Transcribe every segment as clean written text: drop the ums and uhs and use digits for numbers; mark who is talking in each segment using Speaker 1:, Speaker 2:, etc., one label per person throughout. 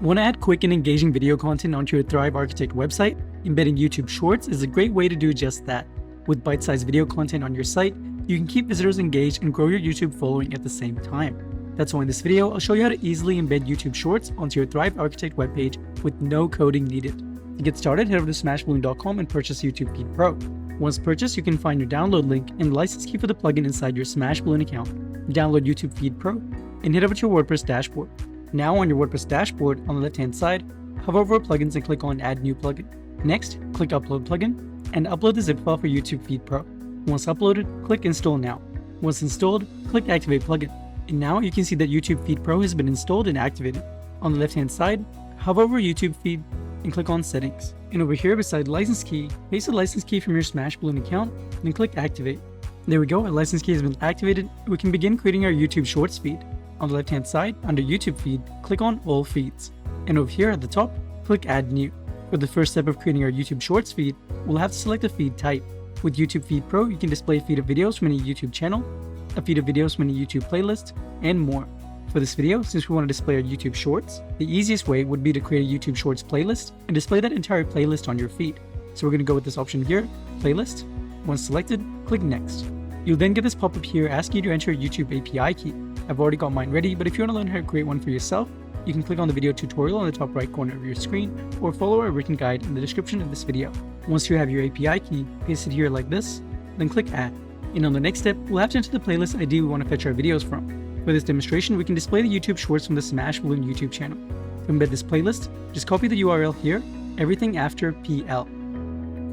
Speaker 1: Want to add quick and engaging video content onto your Thrive Architect website? Embedding YouTube Shorts is a great way to do just that. With bite-sized video content on your site, you can keep visitors engaged and grow your YouTube following at the same time. That's why in this video, I'll show you how to easily embed YouTube Shorts onto your Thrive Architect webpage with no coding needed. To get started, head over to smashballoon.com and purchase YouTube Feed Pro. Once purchased, you can find your download link and the license key for the plugin inside your Smashballoon account. Download YouTube Feed Pro and head over to your WordPress dashboard. Now on your WordPress dashboard, on the left-hand side, hover over Plugins and click on Add New Plugin. Next, click Upload Plugin and upload the zip file for YouTube Feed Pro. Once uploaded, click Install Now. Once installed, click Activate Plugin. And now you can see that YouTube Feed Pro has been installed and activated. On the left-hand side, hover over YouTube Feed and click on Settings. And over here beside License Key, paste the license key from your Smashballoon account and then click Activate. There we go, our license key has been activated. We can begin creating our YouTube Shorts feed. On the left-hand side, under YouTube Feed, click on All Feeds. And over here at the top, click Add New. For the first step of creating our YouTube Shorts feed, we'll have to select a feed type. With YouTube Feed Pro, you can display a feed of videos from any YouTube channel, a feed of videos from any YouTube playlist, and more. For this video, since we want to display our YouTube Shorts, the easiest way would be to create a YouTube Shorts playlist and display that entire playlist on your feed. So we're going to go with this option here, Playlist. Once selected, click Next. You'll then get this pop-up here asking you to enter a YouTube API key. I've already got mine ready, but if you want to learn how to create one for yourself, you can click on the video tutorial on the top right corner of your screen or follow our written guide in the description of this video. Once you have your API key, paste it here like this, then click Add. And on the next step, we'll have to enter the playlist ID we want to fetch our videos from. For this demonstration, we can display the YouTube Shorts from the Smashballoon YouTube channel. To embed this playlist, just copy the URL here, everything after PL.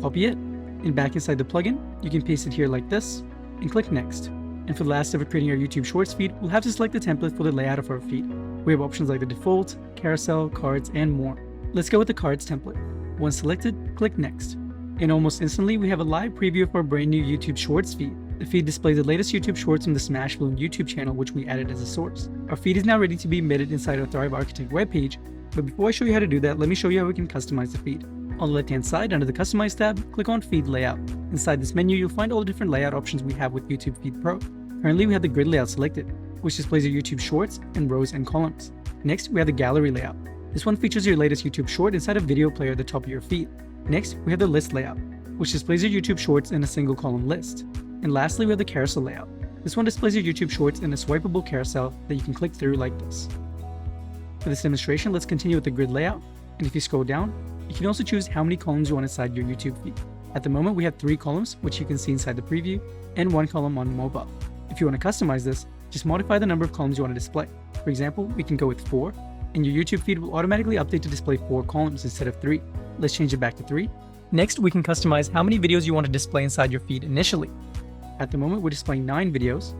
Speaker 1: Copy it, and back inside the plugin, you can paste it here like this, and click Next. And for the last step of creating our YouTube Shorts feed, we'll have to select the template for the layout of our feed. We have options like the default, carousel, cards, and more. Let's go with the cards template. Once selected, click Next. And almost instantly, we have a live preview of our brand new YouTube Shorts feed. The feed displays the latest YouTube Shorts from the Smashballoon YouTube channel, which we added as a source. Our feed is now ready to be embedded inside our Thrive Architect webpage, but before I show you how to do that, let me show you how we can customize the feed. On the left-hand side, under the Customize tab, click on Feed Layout. Inside this menu, you'll find all the different layout options we have with YouTube Feed Pro. Currently, we have the grid layout selected, which displays your YouTube Shorts in rows and columns. Next, we have the gallery layout. This one features your latest YouTube Short inside a video player at the top of your feed. Next, we have the list layout, which displays your YouTube Shorts in a single column list. And lastly, we have the carousel layout. This one displays your YouTube Shorts in a swipeable carousel that you can click through like this. For this demonstration, let's continue with the grid layout. And if you scroll down, you can also choose how many columns you want inside your YouTube feed. At the moment, we have 3 columns, which you can see inside the preview, and 1 column on mobile. If you want to customize this, just modify the number of columns you want to display. For example, we can go with 4, and your YouTube feed will automatically update to display 4 columns instead of 3. Let's change it back to 3. Next, we can customize how many videos you want to display inside your feed initially. At the moment, we're displaying 9 videos.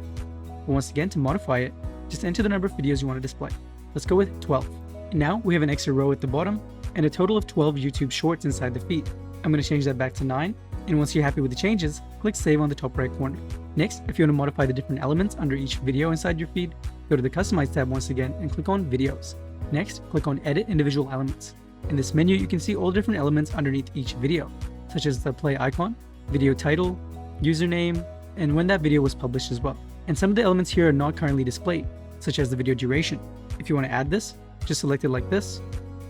Speaker 1: But once again, to modify it, just enter the number of videos you want to display. Let's go with 12. And now we have an extra row at the bottom and a total of 12 YouTube Shorts inside the feed. I'm going to change that back to 9. And once you're happy with the changes, click Save on the top right corner. Next, if you want to modify the different elements under each video inside your feed, go to the Customize tab once again and click on Videos. Next, click on Edit Individual Elements. In this menu, you can see all the different elements underneath each video, such as the play icon, video title, username, and when that video was published as well. And some of the elements here are not currently displayed, such as the video duration. If you want to add this, just select it like this,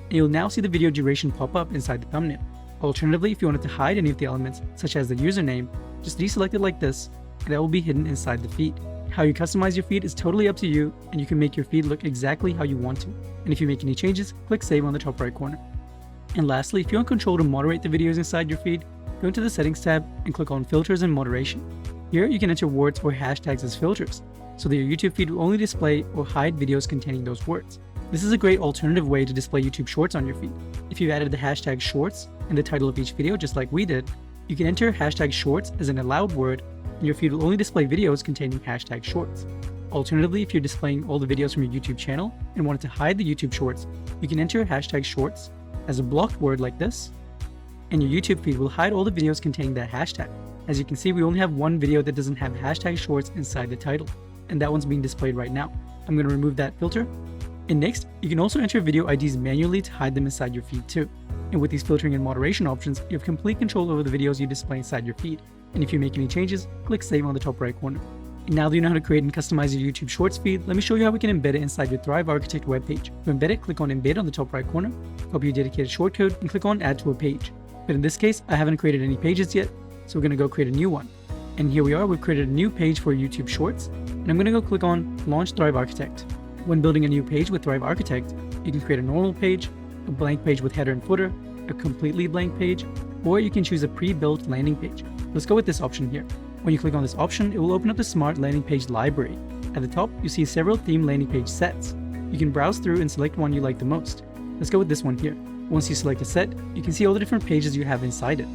Speaker 1: and you'll now see the video duration pop up inside the thumbnail. Alternatively, if you wanted to hide any of the elements, such as the username, just deselect it like this, and that will be hidden inside the feed. How you customize your feed is totally up to you, and you can make your feed look exactly how you want to. And if you make any changes, click Save on the top right corner. And lastly, if you want control to moderate the videos inside your feed, go into the Settings tab and click on Filters and Moderation. Here, you can enter words or hashtags as filters, so that your YouTube feed will only display or hide videos containing those words. This is a great alternative way to display YouTube Shorts on your feed. If you've added the hashtag Shorts in the title of each video just like we did, you can enter hashtag Shorts as an allowed word, and your feed will only display videos containing hashtag Shorts. Alternatively, if you're displaying all the videos from your YouTube channel and wanted to hide the YouTube Shorts, you can enter hashtag Shorts as a blocked word like this, and your YouTube feed will hide all the videos containing that hashtag. As you can see, we only have one video that doesn't have hashtag Shorts inside the title, and that one's being displayed right now. I'm going to remove that filter. And next, you can also enter video IDs manually to hide them inside your feed too. And with these filtering and moderation options, you have complete control over the videos you display inside your feed. And if you make any changes, click Save on the top right corner. And now that you know how to create and customize your YouTube Shorts feed, let me show you how we can embed it inside your Thrive Architect webpage. To embed it, click on Embed on the top right corner, copy your dedicated shortcode, and click on Add to a page. But in this case, I haven't created any pages yet, so we're going to go create a new one. And here we are, we've created a new page for YouTube Shorts, and I'm going to go click on Launch Thrive Architect. When building a new page with Thrive Architect, you can create a normal page, a blank page with header and footer, a completely blank page, or you can choose a pre-built landing page. Let's go with this option here. When you click on this option, it will open up the Smart Landing Page library. At the top, you see several theme landing page sets. You can browse through and select one you like the most. Let's go with this one here. Once you select a set, you can see all the different pages you have inside it.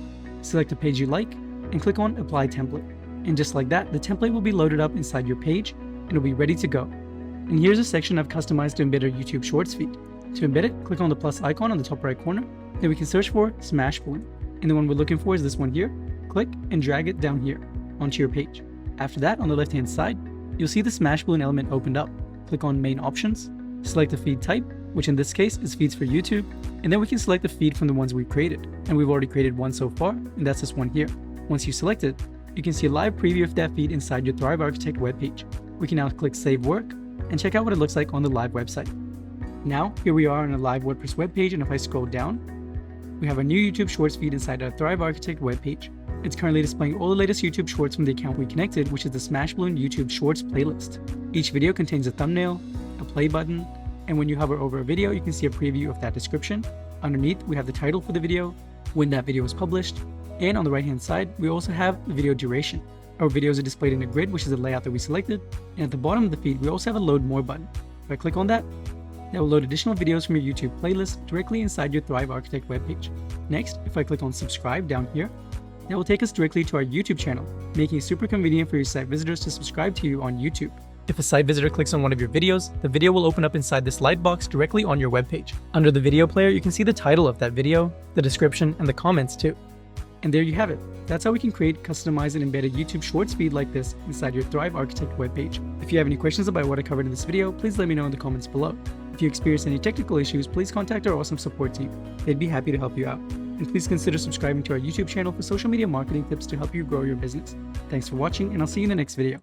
Speaker 1: Select a page you like and click on Apply Template. And just like that, the template will be loaded up inside your page and it'll be ready to go. And here's a section I've customized to embed our YouTube Shorts feed. To embed it, click on the plus icon on the top right corner. Then we can search for Smash Balloon. And the one we're looking for is this one here. Click and drag it down here onto your page. After that, on the left hand side, you'll see the Smash Balloon element opened up. Click on Main Options, select the feed type, which in this case is feeds for YouTube, and then we can select the feed from the ones we've created. And we've already created one so far, and that's this one here. Once you select it, you can see a live preview of that feed inside your Thrive Architect webpage. We can now click Save Work and check out what it looks like on the live website. Now, here we are on a live WordPress webpage, and if I scroll down, we have a new YouTube Shorts feed inside our Thrive Architect webpage. It's currently displaying all the latest YouTube Shorts from the account we connected, which is the Smash Balloon YouTube Shorts playlist. Each video contains a thumbnail, a play button, and when you hover over a video, you can see a preview of that description. Underneath, we have the title for the video, when that video was published, and on the right-hand side, we also have the video duration. Our videos are displayed in a grid, which is the layout that we selected, and at the bottom of the feed, we also have a Load More button. If I click on that, that will load additional videos from your YouTube playlist directly inside your Thrive Architect webpage. Next, if I click on Subscribe down here, that will take us directly to our YouTube channel, making it super convenient for your site visitors to subscribe to you on YouTube. If a site visitor clicks on one of your videos, the video will open up inside this light box directly on your webpage. Under the video player, you can see the title of that video, the description, and the comments too. And there you have it. That's how we can create, customize, and embed a YouTube Shorts feed like this inside your Thrive Architect webpage. If you have any questions about what I covered in this video, please let me know in the comments below. If you experience any technical issues, please contact our awesome support team. They'd be happy to help you out. And please consider subscribing to our YouTube channel for social media marketing tips to help you grow your business. Thanks for watching, and I'll see you in the next video.